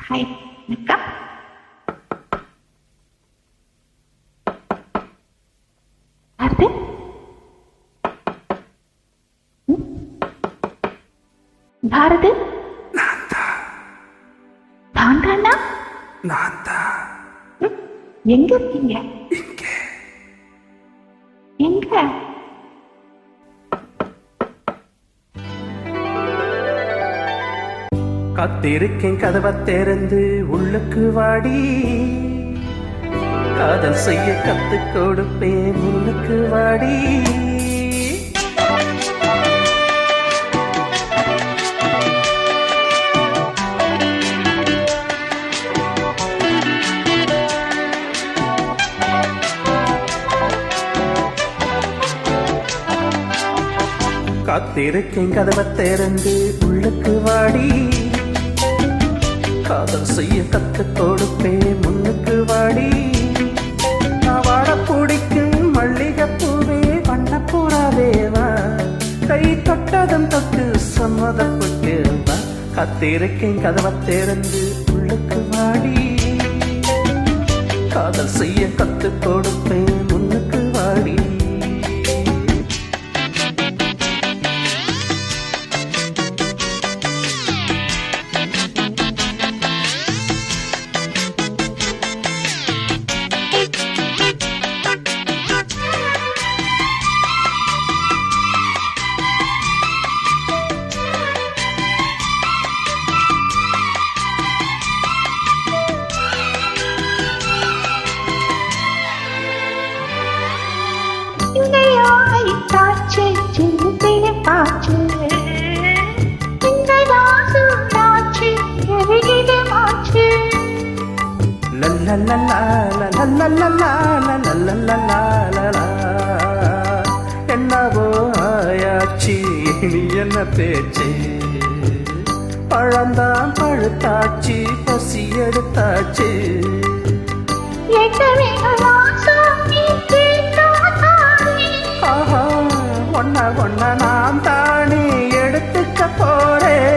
Hi அக்கா. அது பாரதி தாண்டாண்ணா எங்க இருக்கீங்க? எங்க? காத்திருக்கேன் கதவை திறந்து உள்ளுக்கு வாடி, காதல் செய்ய கத்து கொடுப்பேன் உள்ளுக்கு வாடி. காத்திருக்கேன் கதவை திறந்து உள்ளுக்கு வாடி, காதல் செய்ய கத்து கொடுப்பேன் முன்னுக்கு வாடி. நான் வாட பிடிக்கும் மல்லிகைப்பூவே வண்ணப்பூராவேவா, கை தொட்டதும் தொட்டு சம்மதப்பட்டு வா. காத்திருக்கேன் கதவை திறந்து உள்ளுக்கு வாடி, காதல் செய்ய கத்து கொடுப்பேன் முன்னுக்கு வாடி. என்னவோ ஆயாச்சு நீ என்ன பேச்சு, பழந்தான் பழுத்தாச்சு பசி எடுத்தாச்சு. ஆஹா ஒன்ன ஒன்ன நான் தானே எடுத்துக்க போறேன்.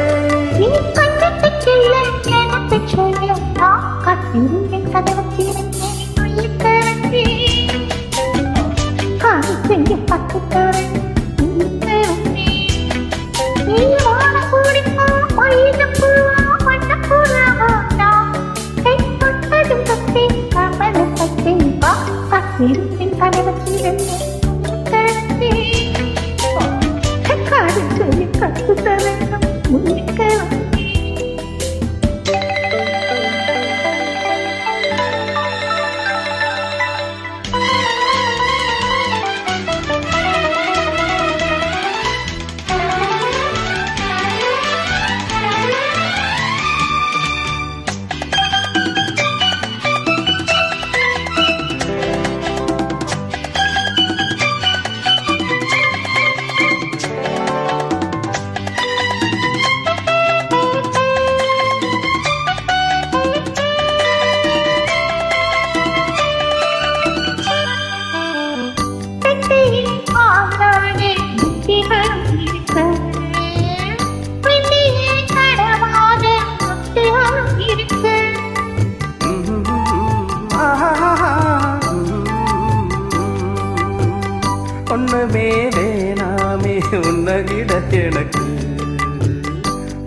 ஒண்ணுமே வேணாமே உன்னகிட எனக்கு,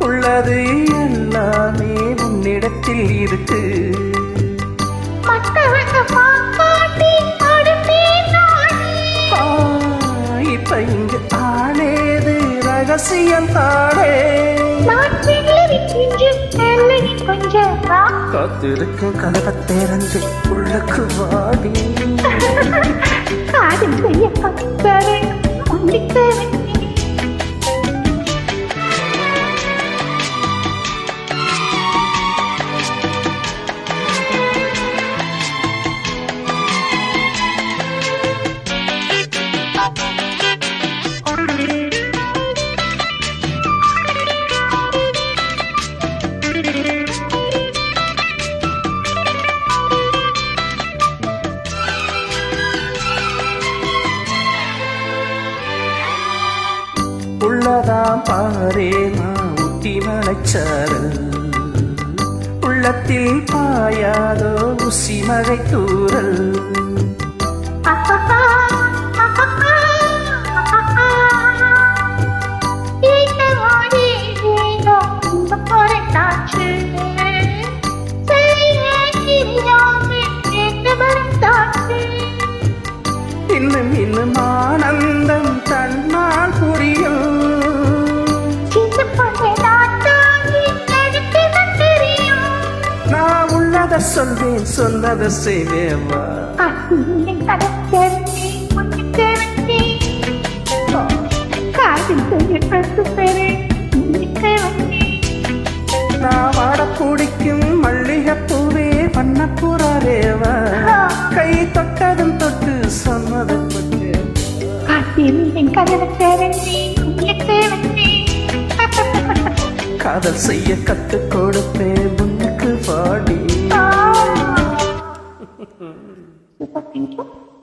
உள்ளது எல்லாமே உன்னிடத்தில் இருக்கு. இப்ப இங்கு ஆனேது ரகசியம் தானே. காத்திருக்கும் கதவை திறந்து உள்ளுக்கு வாடி, காதல் செய்ய கத்தரை முடிக்க உள்ளதாம் பாரேமா ஊட்டி மலைச்சாரல், உள்ள உள்ளத்தில் பாயாதோ உசி மழை தூறல் இன்னும் இன்னும் ஆனந்தம் தன்னால் புரியும் நான் உள்ளத சொல்வேன் சொன்னதை செய்வேவா நான் வாட பிடிக்கும் மல்லிகைப்பூவே பண்ணப்புறாரேவா கை தொட்டதும் தொட்டு சொன்னதை பட்டு காதல் செய்ய கத்துக் கொடுப்பேன் முன்னுக்கு பாடி Super, thank you.